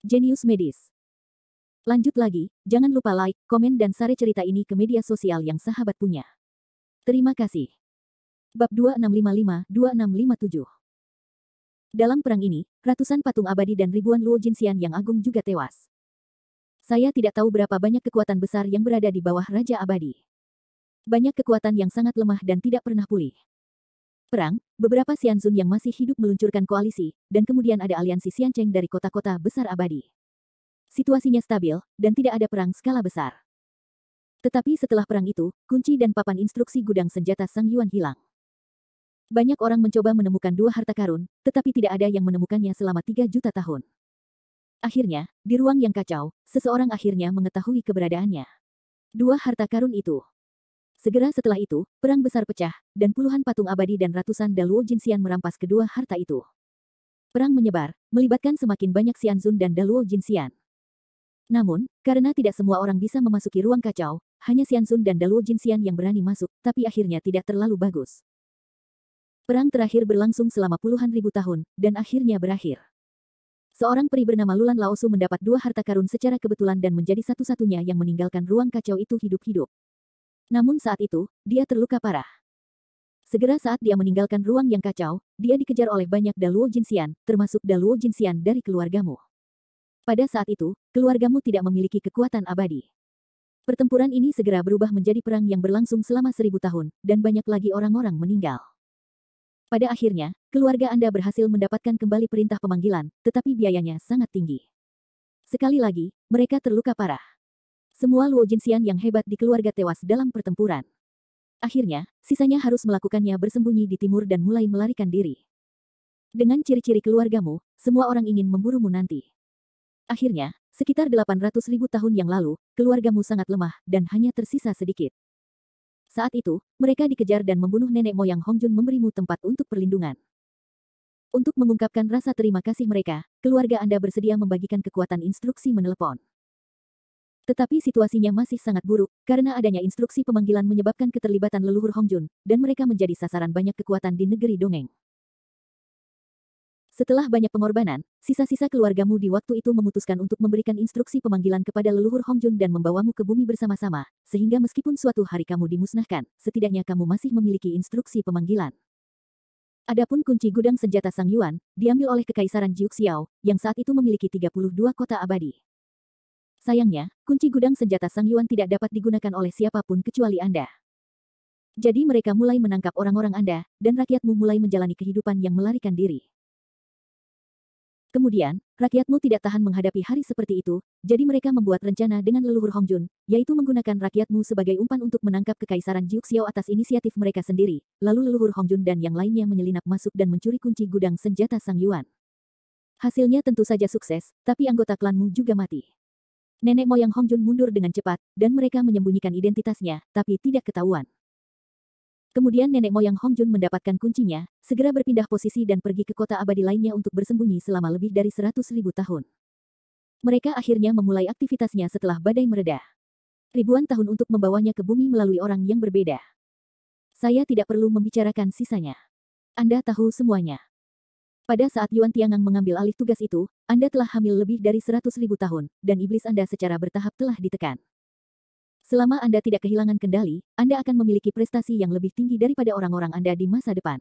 Jenius Medis. Lanjut lagi, jangan lupa like, komen dan share cerita ini ke media sosial yang sahabat punya. Terima kasih. Bab 2655-2657. Dalam perang ini, ratusan patung abadi dan ribuan Luo Jinxian yang agung juga tewas. Saya tidak tahu berapa banyak kekuatan besar yang berada di bawah Raja Abadi. Banyak kekuatan yang sangat lemah dan tidak pernah pulih. Perang, beberapa Xianzun yang masih hidup meluncurkan koalisi, dan kemudian ada aliansi Xiancheng dari kota-kota besar abadi. Situasinya stabil, dan tidak ada perang skala besar. Tetapi setelah perang itu, kunci dan papan instruksi gudang senjata Sang Yuan hilang. Banyak orang mencoba menemukan dua harta karun, tetapi tidak ada yang menemukannya selama 3 juta tahun. Akhirnya, di ruang yang kacau, seseorang akhirnya mengetahui keberadaannya. Dua harta karun itu. Segera setelah itu, perang besar pecah, dan puluhan patung abadi dan ratusan Daluo Jinxian merampas kedua harta itu. Perang menyebar, melibatkan semakin banyak Xianzun dan Daluo Jinxian. Namun, karena tidak semua orang bisa memasuki ruang kacau, hanya Xianzun dan Daluo Jinxian yang berani masuk, tapi akhirnya tidak terlalu bagus. Perang terakhir berlangsung selama puluhan ribu tahun, dan akhirnya berakhir. Seorang peri bernama Lulan Laosu mendapat dua harta karun secara kebetulan dan menjadi satu-satunya yang meninggalkan ruang kacau itu hidup-hidup. Namun saat itu, dia terluka parah. Segera saat dia meninggalkan ruang yang kacau, dia dikejar oleh banyak Daluo Jinxian, termasuk Daluo Jinxian dari keluargamu. Pada saat itu, keluargamu tidak memiliki kekuatan abadi. Pertempuran ini segera berubah menjadi perang yang berlangsung selama 1000 tahun, dan banyak lagi orang-orang meninggal. Pada akhirnya, keluarga Anda berhasil mendapatkan kembali perintah pemanggilan, tetapi biayanya sangat tinggi. Sekali lagi, mereka terluka parah. Semua Luo Jinxian yang hebat di keluarga tewas dalam pertempuran. Akhirnya, sisanya harus melakukannya bersembunyi di timur dan mulai melarikan diri. Dengan ciri-ciri keluargamu, semua orang ingin memburumu nanti. Akhirnya, sekitar 800.000 tahun yang lalu, keluargamu sangat lemah, dan hanya tersisa sedikit. Saat itu, mereka dikejar dan membunuh nenek moyang Hongjun memberimu tempat untuk perlindungan. Untuk mengungkapkan rasa terima kasih mereka, keluarga Anda bersedia membagikan kekuatan instruksi menelepon. Tetapi situasinya masih sangat buruk, karena adanya instruksi pemanggilan menyebabkan keterlibatan leluhur Hongjun, dan mereka menjadi sasaran banyak kekuatan di negeri dongeng. Setelah banyak pengorbanan, sisa-sisa keluargamu di waktu itu memutuskan untuk memberikan instruksi pemanggilan kepada leluhur Hongjun dan membawamu ke bumi bersama-sama, sehingga meskipun suatu hari kamu dimusnahkan, setidaknya kamu masih memiliki instruksi pemanggilan. Adapun kunci gudang senjata Sang Yuan, diambil oleh Kekaisaran Jiuxiao, yang saat itu memiliki 32 kota abadi. Sayangnya, kunci gudang senjata Sang Yuan tidak dapat digunakan oleh siapapun kecuali Anda. Jadi mereka mulai menangkap orang-orang Anda, dan rakyatmu mulai menjalani kehidupan yang melarikan diri. Kemudian, rakyatmu tidak tahan menghadapi hari seperti itu, jadi mereka membuat rencana dengan leluhur Hongjun, yaitu menggunakan rakyatmu sebagai umpan untuk menangkap Kekaisaran Jiuxiao atas inisiatif mereka sendiri, lalu leluhur Hongjun dan yang lainnya menyelinap masuk dan mencuri kunci gudang senjata Sang Yuan. Hasilnya tentu saja sukses, tapi anggota klanmu juga mati. Nenek moyang Hongjun mundur dengan cepat, dan mereka menyembunyikan identitasnya, tapi tidak ketahuan. Kemudian nenek moyang Hongjun mendapatkan kuncinya, segera berpindah posisi dan pergi ke kota abadi lainnya untuk bersembunyi selama lebih dari 100.000 tahun. Mereka akhirnya memulai aktivitasnya setelah badai mereda. Ribuan tahun untuk membawanya ke bumi melalui orang yang berbeda. Saya tidak perlu membicarakan sisanya. Anda tahu semuanya. Pada saat Yuan Tiangang mengambil alih tugas itu, Anda telah hamil lebih dari 100.000 tahun, dan iblis Anda secara bertahap telah ditekan. Selama Anda tidak kehilangan kendali, Anda akan memiliki prestasi yang lebih tinggi daripada orang-orang Anda di masa depan.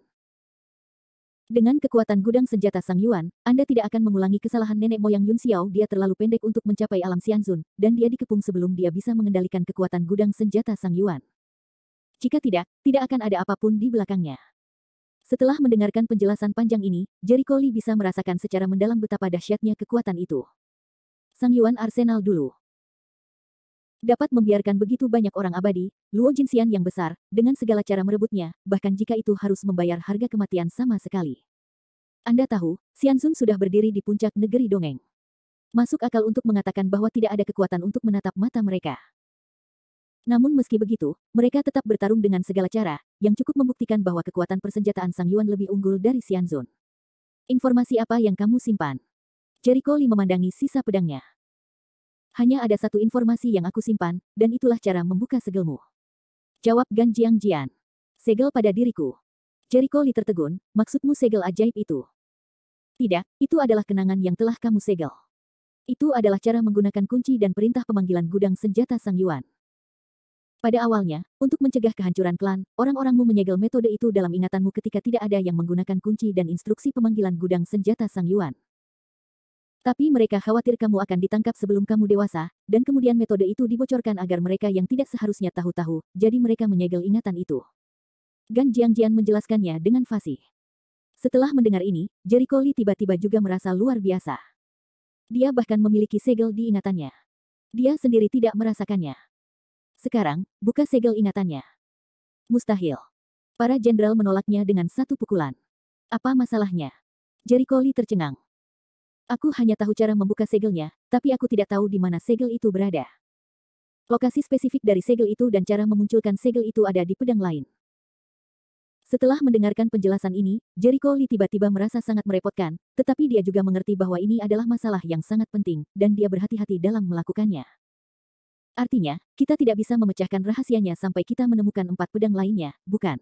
Dengan kekuatan gudang senjata Sang Yuan, Anda tidak akan mengulangi kesalahan nenek moyang Yun Xiao. Dia terlalu pendek untuk mencapai alam Xianzun, dan dia dikepung sebelum dia bisa mengendalikan kekuatan gudang senjata Sang Yuan. Jika tidak, tidak akan ada apapun di belakangnya. Setelah mendengarkan penjelasan panjang ini, Jericho Lee bisa merasakan secara mendalam betapa dahsyatnya kekuatan itu. Sang Yuan Arsenal dulu. Dapat membiarkan begitu banyak orang abadi, Luo Jinxian yang besar, dengan segala cara merebutnya, bahkan jika itu harus membayar harga kematian sama sekali. Anda tahu, Xianzun sudah berdiri di puncak negeri dongeng. Masuk akal untuk mengatakan bahwa tidak ada kekuatan untuk menatap mata mereka. Namun meski begitu, mereka tetap bertarung dengan segala cara, yang cukup membuktikan bahwa kekuatan persenjataan Sang Yuan lebih unggul dari Xianzun. Informasi apa yang kamu simpan? Jericho Lee memandangi sisa pedangnya. Hanya ada satu informasi yang aku simpan, dan itulah cara membuka segelmu. Jawab Gan Jiangjian. Segel pada diriku. Jericho Lee tertegun, maksudmu segel ajaib itu? Tidak, itu adalah kenangan yang telah kamu segel. Itu adalah cara menggunakan kunci dan perintah pemanggilan gudang senjata Sang Yuan. Pada awalnya, untuk mencegah kehancuran klan, orang-orangmu menyegel metode itu dalam ingatanmu ketika tidak ada yang menggunakan kunci dan instruksi pemanggilan gudang senjata Sang Yuan. Tapi mereka khawatir kamu akan ditangkap sebelum kamu dewasa, dan kemudian metode itu dibocorkan agar mereka yang tidak seharusnya tahu-tahu, jadi mereka menyegel ingatan itu. Gan Jiangjian menjelaskannya dengan fasih. Setelah mendengar ini, Jericho Lee tiba-tiba juga merasa luar biasa. Dia bahkan memiliki segel di ingatannya. Dia sendiri tidak merasakannya. Sekarang, buka segel ingatannya. Mustahil. Para jenderal menolaknya dengan satu pukulan. Apa masalahnya? Jericho Lee tercengang. Aku hanya tahu cara membuka segelnya, tapi aku tidak tahu di mana segel itu berada. Lokasi spesifik dari segel itu dan cara memunculkan segel itu ada di pedang lain. Setelah mendengarkan penjelasan ini, Jericho Lee tiba-tiba merasa sangat merepotkan, tetapi dia juga mengerti bahwa ini adalah masalah yang sangat penting, dan dia berhati-hati dalam melakukannya. Artinya, kita tidak bisa memecahkan rahasianya sampai kita menemukan 4 pedang lainnya, bukan?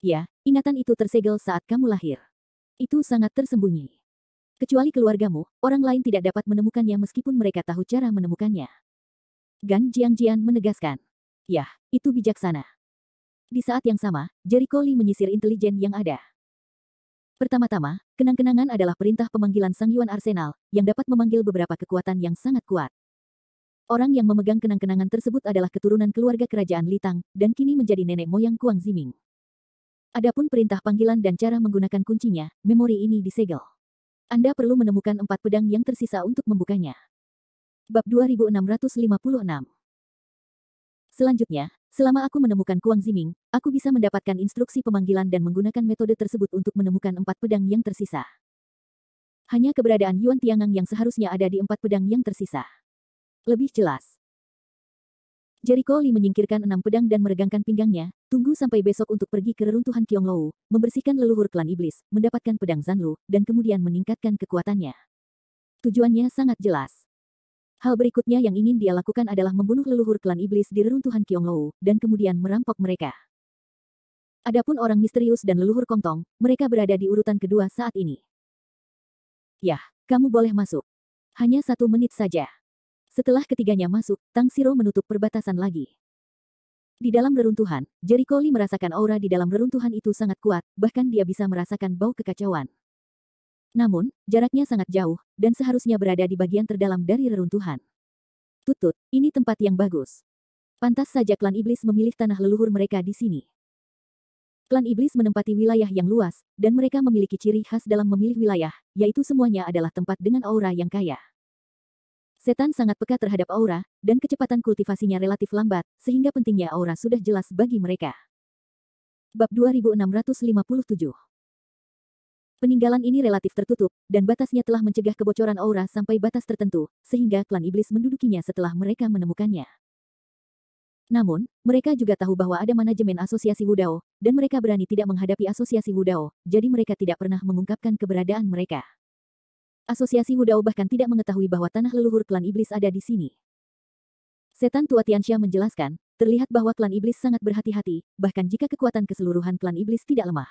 Ya, ingatan itu tersegel saat kamu lahir. Itu sangat tersembunyi. Kecuali keluargamu, orang lain tidak dapat menemukannya meskipun mereka tahu cara menemukannya. Gan Jiangjian menegaskan. Yah, itu bijaksana. Di saat yang sama, Jericho Lee menyisir intelijen yang ada. Pertama-tama, kenang-kenangan adalah perintah pemanggilan Sang Yuan Arsenal, yang dapat memanggil beberapa kekuatan yang sangat kuat. Orang yang memegang kenang-kenangan tersebut adalah keturunan keluarga kerajaan Litang, dan kini menjadi nenek moyang Kuang Ziming. Adapun perintah panggilan dan cara menggunakan kuncinya, memori ini disegel. Anda perlu menemukan 4 pedang yang tersisa untuk membukanya. Bab 2656. Selanjutnya, selama aku menemukan Kuang Ziming, aku bisa mendapatkan instruksi pemanggilan dan menggunakan metode tersebut untuk menemukan 4 pedang yang tersisa. Hanya keberadaan Yuan Tiangang yang seharusnya ada di 4 pedang yang tersisa. Lebih jelas. Jericho Lee menyingkirkan 6 pedang dan meregangkan pinggangnya, tunggu sampai besok untuk pergi ke reruntuhan Qianglou, membersihkan leluhur klan iblis, mendapatkan pedang Zanlu, dan kemudian meningkatkan kekuatannya. Tujuannya sangat jelas. Hal berikutnya yang ingin dia lakukan adalah membunuh leluhur klan iblis di reruntuhan Qianglou, dan kemudian merampok mereka. Adapun orang misterius dan leluhur Kongtong, mereka berada di urutan kedua saat ini. Yah, kamu boleh masuk. Hanya 1 menit saja. Setelah ketiganya masuk, Tang Siro menutup perbatasan lagi. Di dalam reruntuhan, Jericho Lee merasakan aura di dalam reruntuhan itu sangat kuat, bahkan dia bisa merasakan bau kekacauan. Namun, jaraknya sangat jauh, dan seharusnya berada di bagian terdalam dari reruntuhan. Tutut, ini tempat yang bagus. Pantas saja klan iblis memilih tanah leluhur mereka di sini. Klan iblis menempati wilayah yang luas, dan mereka memiliki ciri khas dalam memilih wilayah, yaitu semuanya adalah tempat dengan aura yang kaya. Setan sangat peka terhadap aura, dan kecepatan kultivasinya relatif lambat, sehingga pentingnya aura sudah jelas bagi mereka. Bab 2657. Peninggalan ini relatif tertutup, dan batasnya telah mencegah kebocoran aura sampai batas tertentu, sehingga klan iblis mendudukinya setelah mereka menemukannya. Namun, mereka juga tahu bahwa ada manajemen asosiasi Wudao, dan mereka berani tidak menghadapi asosiasi Wudao, jadi mereka tidak pernah mengungkapkan keberadaan mereka. Asosiasi Wudao bahkan tidak mengetahui bahwa tanah leluhur klan iblis ada di sini. Setan tua Tianxia menjelaskan, terlihat bahwa klan iblis sangat berhati-hati, bahkan jika kekuatan keseluruhan klan iblis tidak lemah.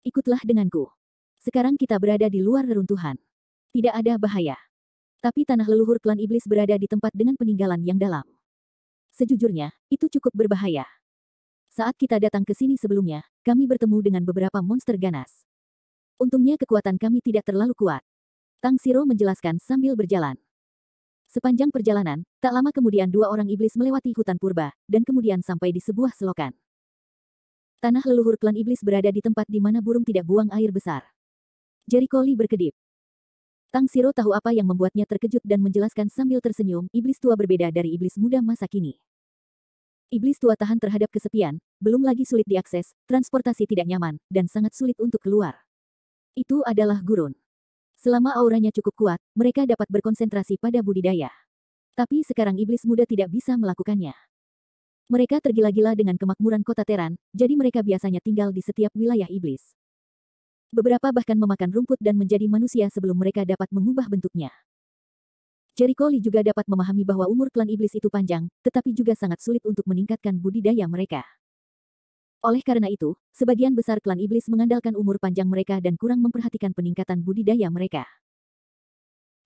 Ikutlah denganku. Sekarang kita berada di luar reruntuhan. Tidak ada bahaya. Tapi tanah leluhur klan iblis berada di tempat dengan peninggalan yang dalam. Sejujurnya, itu cukup berbahaya. Saat kita datang ke sini sebelumnya, kami bertemu dengan beberapa monster ganas. Untungnya kekuatan kami tidak terlalu kuat. Tang Siro menjelaskan sambil berjalan. Sepanjang perjalanan, tak lama kemudian 2 orang iblis melewati hutan purba, dan kemudian sampai di sebuah selokan. Tanah leluhur klan iblis berada di tempat di mana burung tidak buang air besar. Jericho Lee berkedip. Tang Siro tahu apa yang membuatnya terkejut dan menjelaskan sambil tersenyum, iblis tua berbeda dari iblis muda masa kini. Iblis tua tahan terhadap kesepian, belum lagi sulit diakses, transportasi tidak nyaman, dan sangat sulit untuk keluar. Itu adalah gurun. Selama auranya cukup kuat, mereka dapat berkonsentrasi pada budidaya. Tapi sekarang iblis muda tidak bisa melakukannya. Mereka tergila-gila dengan kemakmuran kota Teran, jadi mereka biasanya tinggal di setiap wilayah iblis. Beberapa bahkan memakan rumput dan menjadi manusia sebelum mereka dapat mengubah bentuknya. Jericho Lee juga dapat memahami bahwa umur klan iblis itu panjang, tetapi juga sangat sulit untuk meningkatkan budidaya mereka. Oleh karena itu, sebagian besar klan iblis mengandalkan umur panjang mereka dan kurang memperhatikan peningkatan budidaya mereka.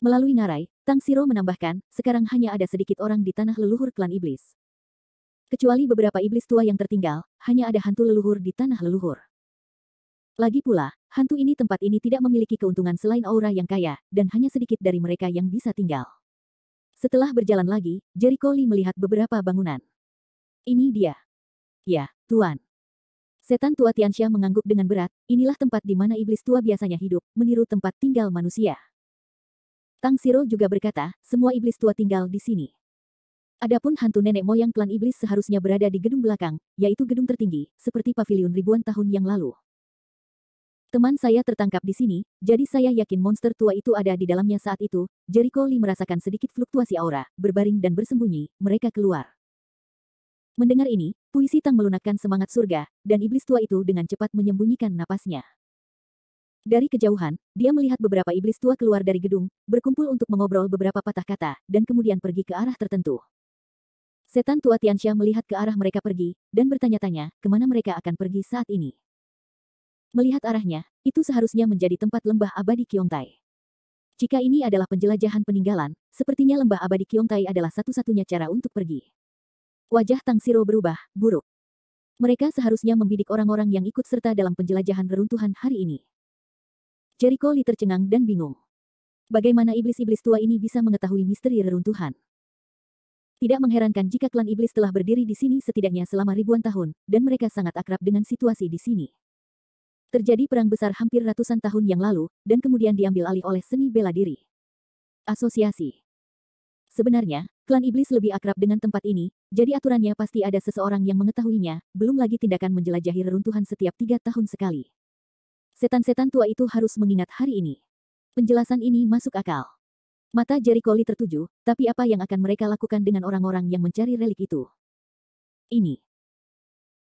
Melalui ngarai, Tang Siro menambahkan, sekarang hanya ada sedikit orang di tanah leluhur klan iblis. Kecuali beberapa iblis tua yang tertinggal, hanya ada hantu leluhur di tanah leluhur. Lagi pula, hantu ini tempat ini tidak memiliki keuntungan selain aura yang kaya, dan hanya sedikit dari mereka yang bisa tinggal. Setelah berjalan lagi, Jericho Lee melihat beberapa bangunan. Ini dia. Ya, Tuan. Setan tua Tianxia mengangguk dengan berat, inilah tempat di mana iblis tua biasanya hidup, meniru tempat tinggal manusia. Tang Siro juga berkata, semua iblis tua tinggal di sini. Adapun hantu nenek moyang klan iblis seharusnya berada di gedung belakang, yaitu gedung tertinggi, seperti pavilion ribuan tahun yang lalu. Teman saya tertangkap di sini, jadi saya yakin monster tua itu ada di dalamnya saat itu. Jericho Lee merasakan sedikit fluktuasi aura, berbaring dan bersembunyi, mereka keluar. Mendengar ini, puisi Tang melunakkan semangat surga, dan iblis tua itu dengan cepat menyembunyikan napasnya. Dari kejauhan, dia melihat beberapa iblis tua keluar dari gedung, berkumpul untuk mengobrol beberapa patah kata, dan kemudian pergi ke arah tertentu. Setan tua Tianxia melihat ke arah mereka pergi, dan bertanya-tanya, kemana mereka akan pergi saat ini. Melihat arahnya, itu seharusnya menjadi tempat lembah abadi Qiongtai. Jika ini adalah penjelajahan peninggalan, sepertinya lembah abadi Qiongtai adalah satu-satunya cara untuk pergi. Wajah Tang Siro berubah, buruk. Mereka seharusnya membidik orang-orang yang ikut serta dalam penjelajahan reruntuhan hari ini. Jericho Lee tercengang dan bingung. Bagaimana iblis-iblis tua ini bisa mengetahui misteri reruntuhan? Tidak mengherankan jika klan iblis telah berdiri di sini setidaknya selama ribuan tahun, dan mereka sangat akrab dengan situasi di sini. Terjadi perang besar hampir ratusan tahun yang lalu, dan kemudian diambil alih oleh seni bela diri. Asosiasi. Sebenarnya, klan iblis lebih akrab dengan tempat ini, jadi aturannya pasti ada seseorang yang mengetahuinya, belum lagi tindakan menjelajahi reruntuhan setiap 3 tahun sekali. Setan-setan tua itu harus mengingat hari ini. Penjelasan ini masuk akal. Mata Jericho Lee tertuju, tapi apa yang akan mereka lakukan dengan orang-orang yang mencari relik itu? Ini.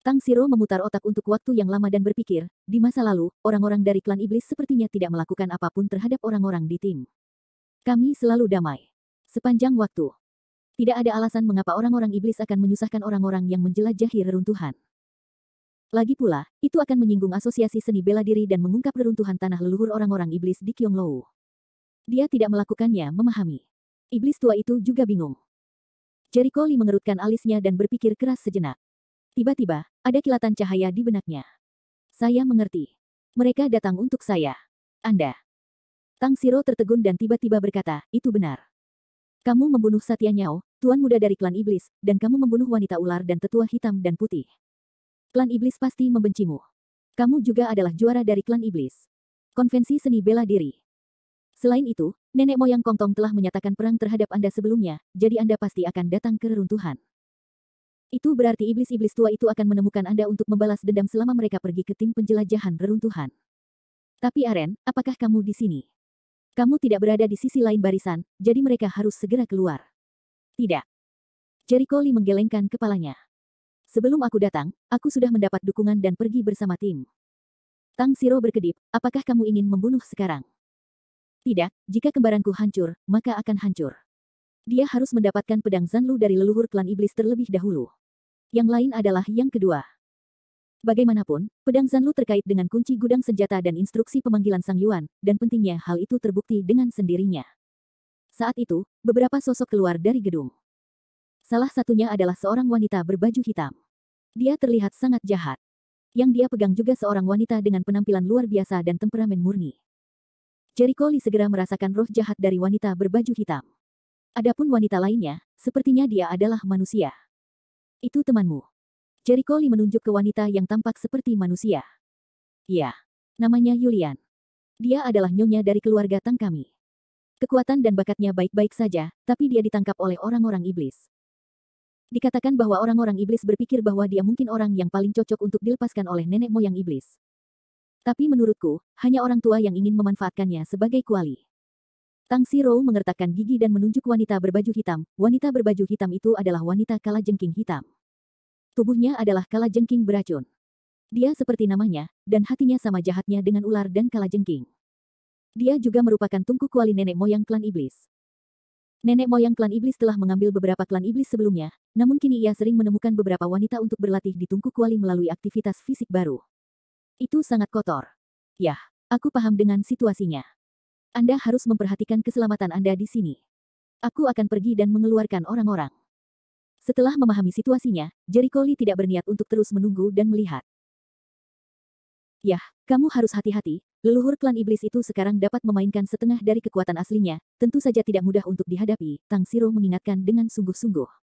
Tang Siro memutar otak untuk waktu yang lama dan berpikir, di masa lalu, orang-orang dari klan iblis sepertinya tidak melakukan apapun terhadap orang-orang di tim. Kami selalu damai. Sepanjang waktu. Tidak ada alasan mengapa orang-orang iblis akan menyusahkan orang-orang yang menjelajahi reruntuhan. Lagi pula, itu akan menyinggung asosiasi seni bela diri dan mengungkap reruntuhan tanah leluhur orang-orang iblis di Qionglu. Dia tidak melakukannya memahami. Iblis tua itu juga bingung. Jericho Lee mengerutkan alisnya dan berpikir keras sejenak. Tiba-tiba, ada kilatan cahaya di benaknya. Saya mengerti. Mereka datang untuk saya. Anda. Tang Siro tertegun dan tiba-tiba berkata, itu benar. Kamu membunuh Satya Nyao, tuan muda dari klan iblis, dan kamu membunuh wanita ular dan tetua hitam dan putih. Klan iblis pasti membencimu. Kamu juga adalah juara dari klan iblis. Konvensi seni bela diri. Selain itu, nenek moyang Kongtong telah menyatakan perang terhadap Anda sebelumnya, jadi Anda pasti akan datang ke reruntuhan. Itu berarti iblis-iblis tua itu akan menemukan Anda untuk membalas dendam selama mereka pergi ke tim penjelajahan reruntuhan. Tapi Aren, apakah kamu di sini? Kamu tidak berada di sisi lain barisan, jadi mereka harus segera keluar. Tidak. Jericho Lee menggelengkan kepalanya. Sebelum aku datang, aku sudah mendapat dukungan dan pergi bersama tim. Tang Siro berkedip, apakah kamu ingin membunuh sekarang? Tidak, jika kembaranku hancur, maka akan hancur. Dia harus mendapatkan pedang Zanlu dari leluhur klan iblis terlebih dahulu. Yang lain adalah yang kedua. Bagaimanapun, pedang Zanlu terkait dengan kunci gudang senjata dan instruksi pemanggilan Sang Yuan, dan pentingnya hal itu terbukti dengan sendirinya. Saat itu, beberapa sosok keluar dari gedung. Salah satunya adalah seorang wanita berbaju hitam. Dia terlihat sangat jahat. Yang dia pegang juga seorang wanita dengan penampilan luar biasa dan temperamen murni. Jericho Lee segera merasakan roh jahat dari wanita berbaju hitam. Adapun wanita lainnya, sepertinya dia adalah manusia. Itu temanmu. Jericho Lee menunjuk ke wanita yang tampak seperti manusia. Ya, namanya Yulian. Dia adalah nyonya dari keluarga Tang kami. Kekuatan dan bakatnya baik-baik saja, tapi dia ditangkap oleh orang-orang iblis. Dikatakan bahwa orang-orang iblis berpikir bahwa dia mungkin orang yang paling cocok untuk dilepaskan oleh nenek moyang iblis. Tapi menurutku, hanya orang tua yang ingin memanfaatkannya sebagai kuali. Tang Siro mengertakkan gigi dan menunjuk wanita berbaju hitam. Wanita berbaju hitam itu adalah wanita kalajengking hitam. Tubuhnya adalah kalajengking beracun. Dia seperti namanya, dan hatinya sama jahatnya dengan ular dan kalajengking. Dia juga merupakan tungku kuali nenek moyang klan iblis. Nenek moyang klan iblis telah mengambil beberapa klan iblis sebelumnya, namun kini ia sering menemukan beberapa wanita untuk berlatih di tungku kuali melalui aktivitas fisik baru. Itu sangat kotor. Yah, aku paham dengan situasinya. Anda harus memperhatikan keselamatan Anda di sini. Aku akan pergi dan mengeluarkan orang-orang. Setelah memahami situasinya, Jericho Lee tidak berniat untuk terus menunggu dan melihat. Yah, kamu harus hati-hati, leluhur klan iblis itu sekarang dapat memainkan setengah dari kekuatan aslinya, tentu saja tidak mudah untuk dihadapi, Tang Siro mengingatkan dengan sungguh-sungguh.